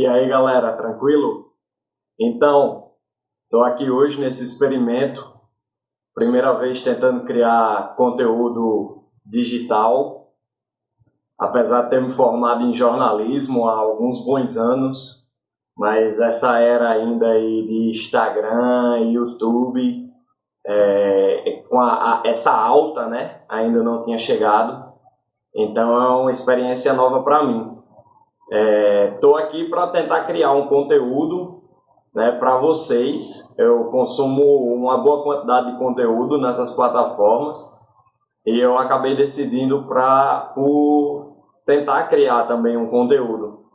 E aí, galera, tranquilo? Então, estou aqui hoje nesse experimento, primeira vez tentando criar conteúdo digital, apesar de ter me formado em jornalismo há alguns bons anos, mas essa era ainda aí de Instagram, YouTube, essa alta, né, ainda não tinha chegado, então é uma experiência nova para mim. Estou aqui para tentar criar um conteúdo, né, para vocês. Eu consumo uma boa quantidade de conteúdo nessas plataformas e eu acabei decidindo por tentar criar também um conteúdo.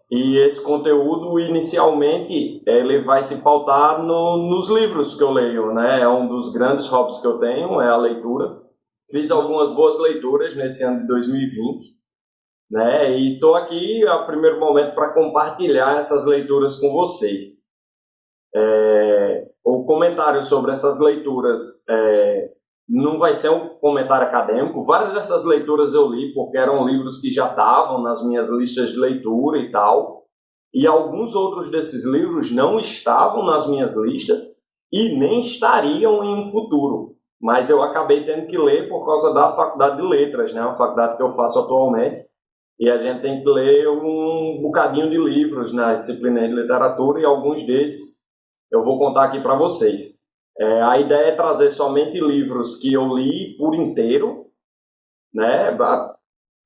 E esse conteúdo, inicialmente, ele vai se pautar nos livros que eu leio, né? É um dos grandes hobbies que eu tenho, é a leitura. Fiz algumas boas leituras nesse ano de 2020. Né? E estou aqui a primeiro momento para compartilhar essas leituras com vocês. O comentário sobre essas leituras não vai ser um comentário acadêmico. Várias dessas leituras eu li porque eram livros que já estavam nas minhas listas de leitura e tal. E alguns outros desses livros não estavam nas minhas listas e nem estariam em um futuro. Mas eu acabei tendo que ler por causa da faculdade de letras, né? A faculdade que eu faço atualmente. E a gente tem que ler um bocadinho de livros na disciplina de literatura e alguns desses eu vou contar aqui para vocês. A ideia é trazer somente livros que eu li por inteiro, né?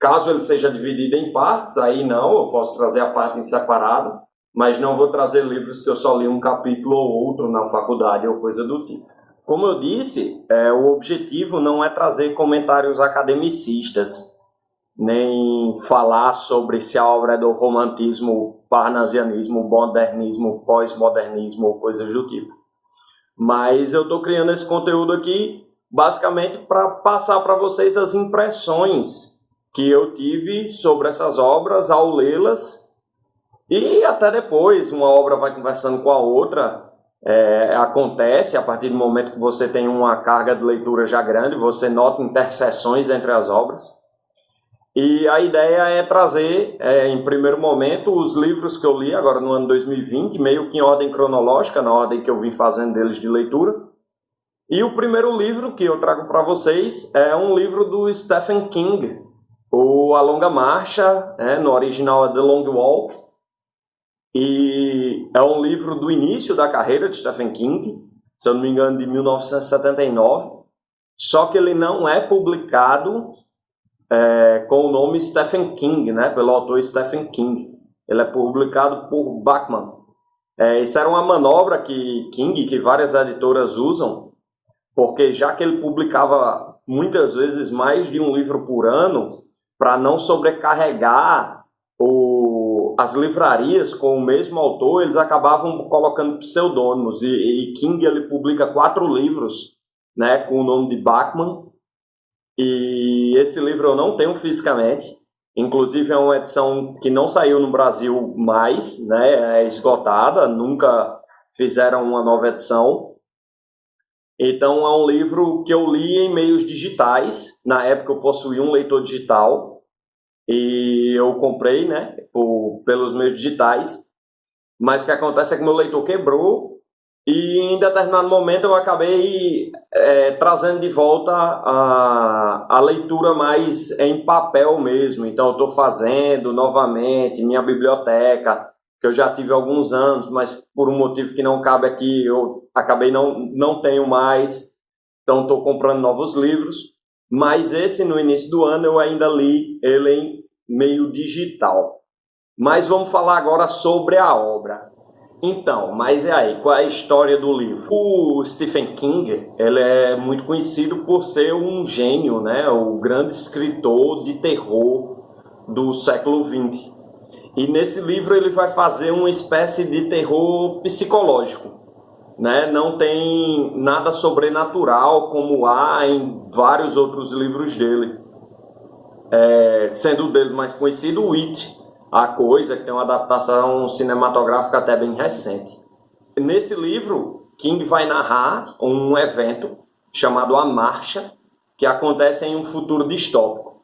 Caso ele seja dividido em partes, aí não, eu posso trazer a parte em separado, mas não vou trazer livros que eu só li um capítulo ou outro na faculdade ou coisa do tipo. Como eu disse, o objetivo não é trazer comentários academicistas, nem falar sobre se a obra é do romantismo, parnasianismo, modernismo, pós-modernismo ou coisas do tipo. Mas eu estou criando esse conteúdo aqui basicamente para passar para vocês as impressões que eu tive sobre essas obras ao lê-las e até depois uma obra vai conversando com a outra. Acontece a partir do momento que você tem uma carga de leitura já grande, você nota interseções entre as obras. E a ideia é trazer, em primeiro momento, os livros que eu li agora no ano 2020, meio que em ordem cronológica, na ordem que eu vim fazendo deles de leitura. E o primeiro livro que eu trago para vocês é um livro do Stephen King, o A Longa Marcha, no original é The Long Walk. E é um livro do início da carreira de Stephen King, se eu não me engano, de 1979. Só que ele não é publicado com o nome Stephen King, né, pelo autor Stephen King. Ele é publicado por Bachman. Isso era uma manobra que várias editoras usam, porque já que ele publicava muitas vezes mais de um livro por ano, para não sobrecarregar as livrarias com o mesmo autor, eles acabavam colocando pseudônimos. E King ele publica 4 livros, né, com o nome de Bachman. E esse livro eu não tenho fisicamente, inclusive é uma edição que não saiu no Brasil mais, né? É esgotada, nunca fizeram uma nova edição. Então é um livro que eu li em meios digitais. Na época eu possuía um leitor digital e eu comprei, né, pelos meios digitais. Mas o que acontece é que meu leitor quebrou e em determinado momento eu acabei trazendo de volta a leitura mais em papel mesmo. Então eu estou fazendo novamente minha biblioteca, que eu já tive há alguns anos, mas por um motivo que não cabe aqui, eu acabei não tenho mais. Então estou comprando novos livros, mas esse no início do ano eu ainda li ele em meio digital. Mas vamos falar agora sobre a obra. Então, mas e aí, qual é a história do livro? O Stephen King, ele é muito conhecido por ser um gênio, né? O grande escritor de terror do século XX. E nesse livro ele vai fazer uma espécie de terror psicológico, né? Não tem nada sobrenatural como há em vários outros livros dele. Sendo o dele mais conhecido, o It. A Coisa, que tem uma adaptação cinematográfica até bem recente. Nesse livro, King vai narrar um evento chamado A Marcha, que acontece em um futuro distópico,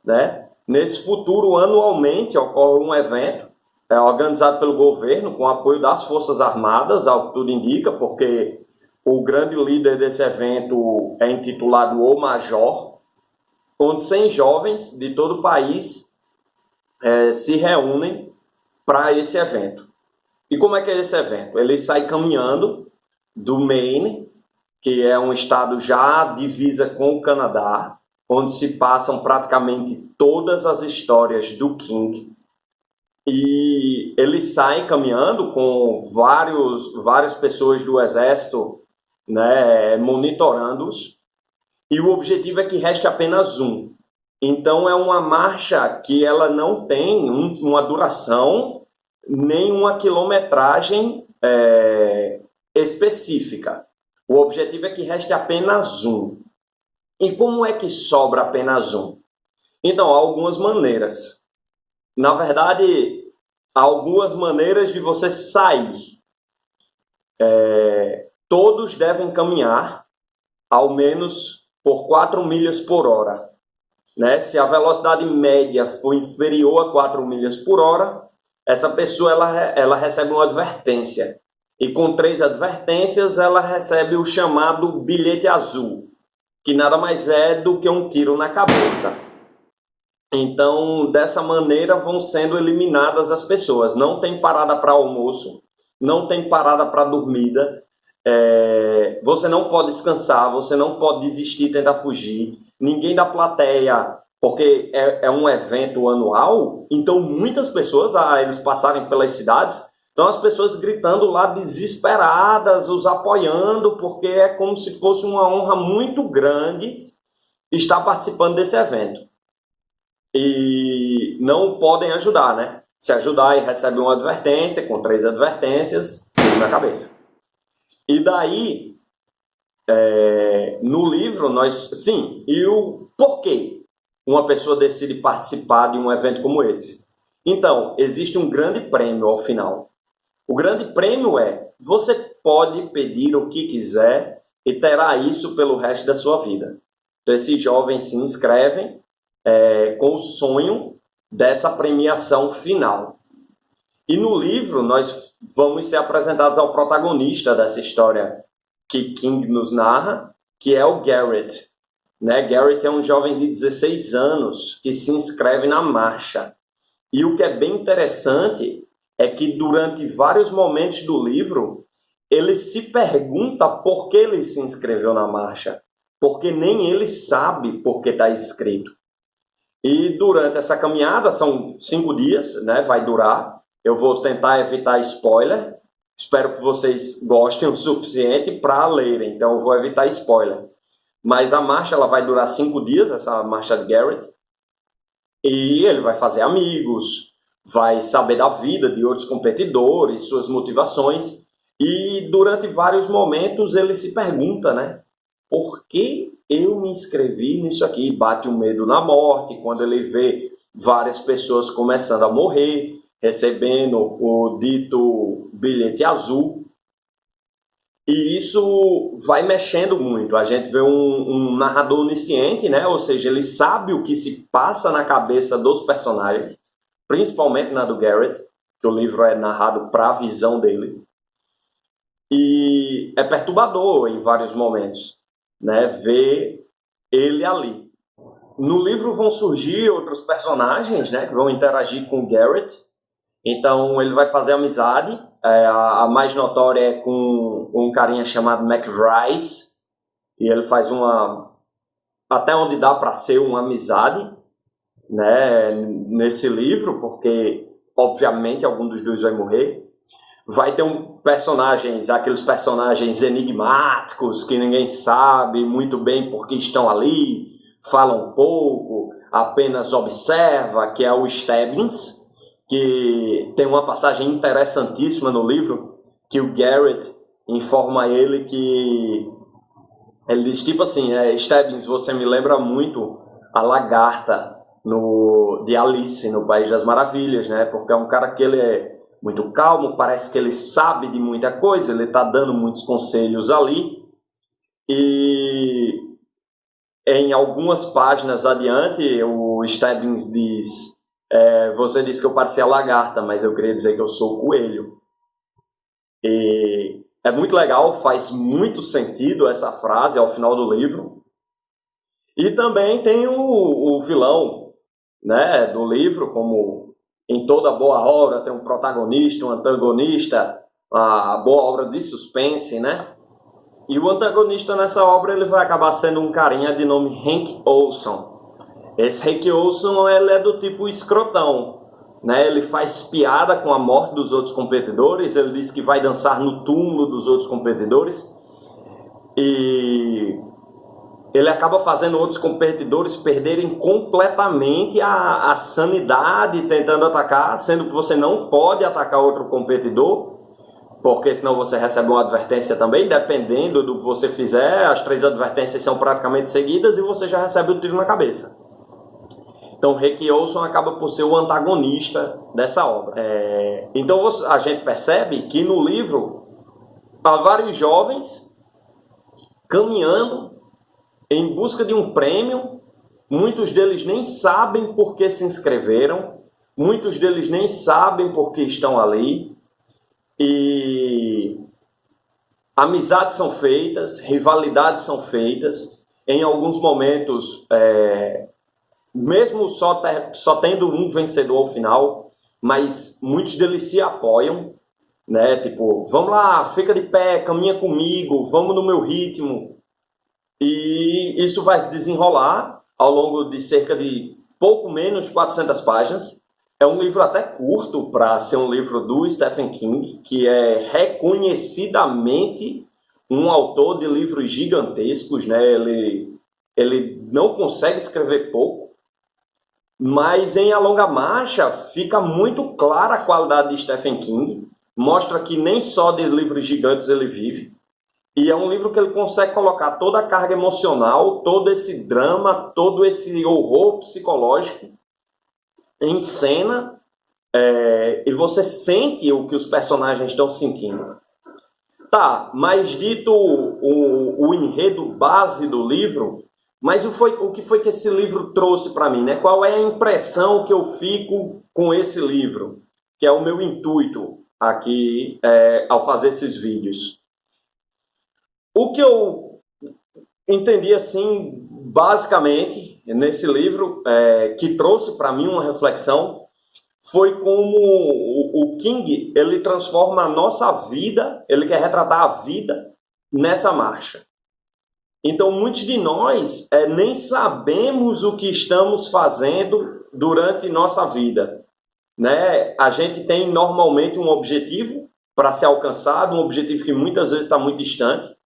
né? Nesse futuro, anualmente, ocorre um evento é organizado pelo governo, com apoio das Forças Armadas, ao que tudo indica, porque o grande líder desse evento é intitulado O Major, onde 100 jovens de todo o país se reúnem para esse evento. E como é que é esse evento? Ele sai caminhando do Maine, que é um estado já divisa com o Canadá, onde se passam praticamente todas as histórias do King. E ele sai caminhando com várias pessoas do exército, né, monitorando-os. E o objetivo é que reste apenas um. Então é uma marcha que ela não tem uma duração nem uma quilometragem específica. O objetivo é que reste apenas um. E como é que sobra apenas um? Então, há algumas maneiras. Na verdade, há algumas maneiras de você sair. Todos devem caminhar ao menos por 4 milhas por hora. Né? Se a velocidade média for inferior a 4 milhas por hora, essa pessoa ela recebe uma advertência. E com 3 advertências, ela recebe o chamado bilhete azul, que nada mais é do que um tiro na cabeça. Então, dessa maneira, vão sendo eliminadas as pessoas. Não tem parada para almoço, não tem parada para dormida. Você não pode descansar, você não pode desistir, tentar fugir. Ninguém da plateia, porque é um evento anual, então muitas pessoas, eles passarem pelas cidades, então as pessoas gritando lá desesperadas, os apoiando, porque é como se fosse uma honra muito grande estar participando desse evento. E não podem ajudar, né? Se ajudar e recebe uma advertência, com 3 advertências, na cabeça. E daí, no livro, sim, e o porquê uma pessoa decide participar de um evento como esse? Então, existe um grande prêmio ao final. O grande prêmio você pode pedir o que quiser e terá isso pelo resto da sua vida. Então, esses jovens se inscrevem com o sonho dessa premiação final. E no livro, nós vamos ser apresentados ao protagonista dessa história que King nos narra, que é o Garrett. Né? Garrett é um jovem de 16 anos que se inscreve na marcha. E o que é bem interessante é que durante vários momentos do livro, ele se pergunta por que ele se inscreveu na marcha, porque nem ele sabe por que está inscrito. E durante essa caminhada, são 5 dias, né? Vai durar. Eu vou tentar evitar spoiler. Espero que vocês gostem o suficiente para lerem, então eu vou evitar spoiler. Mas a marcha ela vai durar 5 dias, essa marcha de Garrett. E ele vai fazer amigos, vai saber da vida de outros competidores, suas motivações. E durante vários momentos ele se pergunta, né? Por que eu me inscrevi nisso aqui? Bate um medo na morte quando ele vê várias pessoas começando a morrer, recebendo o dito bilhete azul. E isso vai mexendo muito. A gente vê um narrador onisciente, né? Ou seja, ele sabe o que se passa na cabeça dos personagens, principalmente na do Garrett, que o livro é narrado para a visão dele. E é perturbador em vários momentos, né? Ver ele ali. No livro vão surgir outros personagens, né? Que vão interagir com o Garrett. Então ele vai fazer amizade. A mais notória é com um carinha chamado Mac Rice. E ele faz até onde dá para ser uma amizade, né? Nesse livro, porque obviamente algum dos dois vai morrer. Vai ter aqueles personagens enigmáticos que ninguém sabe muito bem por que estão ali, falam pouco, apenas observa, que é o Stebbins, que tem uma passagem interessantíssima no livro, que o Garrett informa ele que... Ele diz tipo assim, Stebbins, você me lembra muito a lagarta de Alice, no País das Maravilhas, né? Porque é um cara que ele é muito calmo, parece que ele sabe de muita coisa, ele está dando muitos conselhos ali. E em algumas páginas adiante, o Stebbins diz Você disse que eu parecia lagarta, mas eu queria dizer que eu sou coelho. E é muito legal, faz muito sentido essa frase ao final do livro. E também tem o vilão, né, do livro, como em toda boa obra tem um protagonista, um antagonista, a boa obra de suspense, né? E o antagonista nessa obra ele vai acabar sendo um carinha de nome Hank Olson. Esse Hank Olson ele é do tipo escrotão, né? Ele faz piada com a morte dos outros competidores, ele diz que vai dançar no túmulo dos outros competidores e ele acaba fazendo outros competidores perderem completamente a sanidade tentando atacar, sendo que você não pode atacar outro competidor, porque senão você recebe uma advertência também, dependendo do que você fizer, as 3 advertências são praticamente seguidas e você já recebe o tiro na cabeça. Então, Hank Olson acaba por ser o antagonista dessa obra. Então, a gente percebe que no livro há vários jovens caminhando em busca de um prêmio. Muitos deles nem sabem por que se inscreveram, muitos deles nem sabem por que estão ali. E amizades são feitas, rivalidades são feitas. Em alguns momentos, mesmo só tendo um vencedor ao final, mas muitos deles se apoiam, né? Tipo, vamos lá, fica de pé, caminha comigo, vamos no meu ritmo. E isso vai se desenrolar ao longo de cerca de pouco menos de 400 páginas. É um livro até curto para ser um livro do Stephen King, que é reconhecidamente um autor de livros gigantescos, né? Ele não consegue escrever pouco, mas em A Longa Marcha fica muito clara a qualidade de Stephen King, mostra que nem só de livros gigantes ele vive, e é um livro que ele consegue colocar toda a carga emocional, todo esse drama, todo esse horror psicológico em cena, e você sente o que os personagens estão sentindo. Tá, mas dito o enredo base do livro, mas o que foi que esse livro trouxe para mim, né? Qual é a impressão que eu fico com esse livro? Que é o meu intuito aqui ao fazer esses vídeos. O que eu entendi, assim, basicamente, nesse livro, que trouxe para mim uma reflexão, foi como o King, ele transforma a nossa vida, ele quer retratar a vida nessa marcha. Então, muitos de nós nem sabemos o que estamos fazendo durante nossa vida, né? A gente tem normalmente um objetivo para ser alcançado, um objetivo que muitas vezes está muito distante,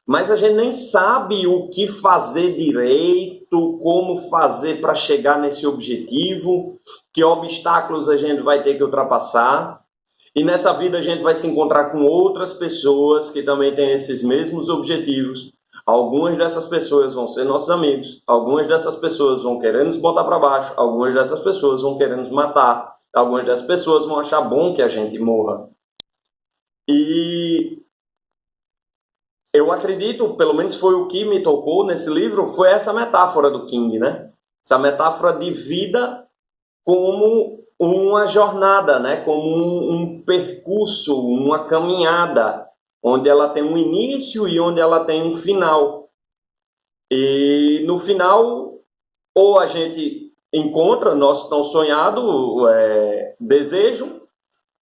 mas a gente nem sabe o que fazer direito, como fazer para chegar nesse objetivo, que obstáculos a gente vai ter que ultrapassar. E nessa vida a gente vai se encontrar com outras pessoas que também têm esses mesmos objetivos. Algumas dessas pessoas vão ser nossos amigos, algumas dessas pessoas vão querer nos botar para baixo, algumas dessas pessoas vão querer nos matar, algumas dessas pessoas vão achar bom que a gente morra. E eu acredito, pelo menos foi o que me tocou nesse livro, foi essa metáfora do King, né? Essa metáfora de vida como uma jornada, né? Como um percurso, uma caminhada, onde ela tem um início e onde ela tem um final. E no final, ou a gente encontra nosso tão sonhado desejo,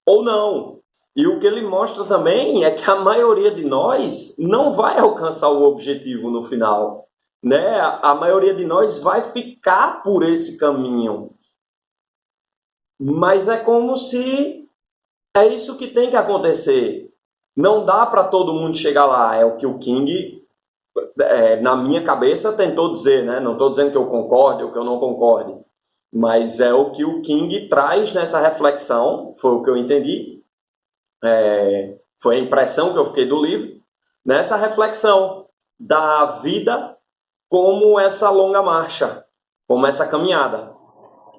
ou não. E o que ele mostra também é que a maioria de nós não vai alcançar o objetivo no final, né? A maioria de nós vai ficar por esse caminho. Mas é como se é isso que tem que acontecer. Não dá para todo mundo chegar lá. É o que o King, na minha cabeça, tentou dizer, né? Não estou dizendo que eu concorde ou que eu não concorde, mas é o que o King traz nessa reflexão, foi o que eu entendi, foi a impressão que eu fiquei do livro, nessa reflexão da vida como essa longa marcha, como essa caminhada.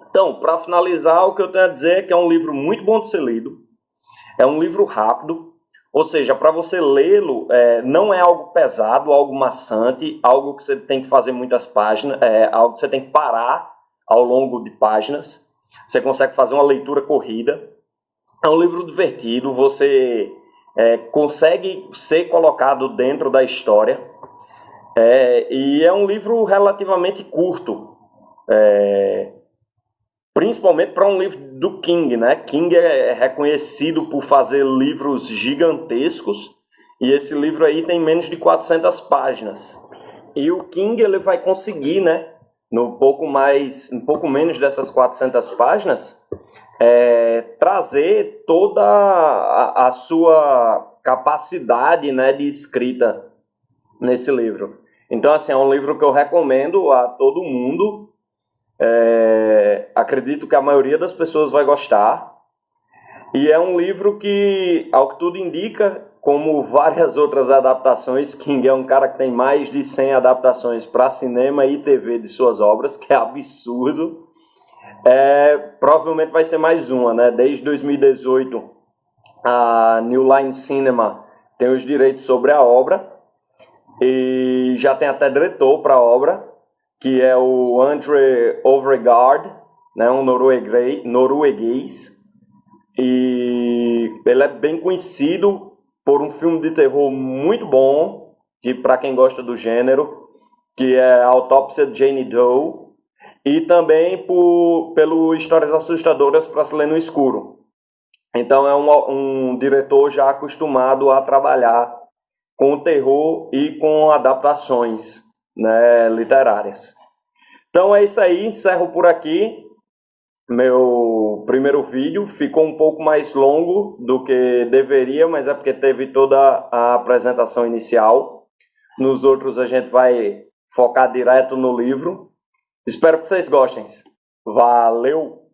Então, para finalizar, o que eu tenho a dizer é que é um livro muito bom de ser lido, é um livro rápido, ou seja, para você lê-lo, não é algo pesado, algo maçante, algo que você tem que fazer muitas páginas, algo que você tem que parar ao longo de páginas. Você consegue fazer uma leitura corrida. É um livro divertido, você consegue ser colocado dentro da história. E é um livro relativamente curto, principalmente para um livro do King, né? King é reconhecido por fazer livros gigantescos, e esse livro aí tem menos de 400 páginas. E o King ele vai conseguir, né, um pouco menos dessas 400 páginas, trazer toda a sua capacidade, né, de escrita nesse livro. Então, assim, é um livro que eu recomendo a todo mundo. Acredito que a maioria das pessoas vai gostar. E é um livro que, ao que tudo indica, como várias outras adaptações, King é um cara que tem mais de 100 adaptações para cinema e TV de suas obras, que é absurdo. Provavelmente vai ser mais uma, né? Desde 2018, a New Line Cinema tem os direitos sobre a obra e já tem até diretor para a obra, que é o Andre Overgaard, né? Um norueguês. E ele é bem conhecido por um filme de terror muito bom, que para quem gosta do gênero, que é a Autópsia de Jane Doe, e também pelo Histórias Assustadoras para se ler no escuro. Então é um diretor já acostumado a trabalhar com o terror e com adaptações, né, literárias. Então é isso aí, encerro por aqui. Meu primeiro vídeo ficou um pouco mais longo do que deveria, mas é porque teve toda a apresentação inicial. Nos outros a gente vai focar direto no livro. Espero que vocês gostem. Valeu!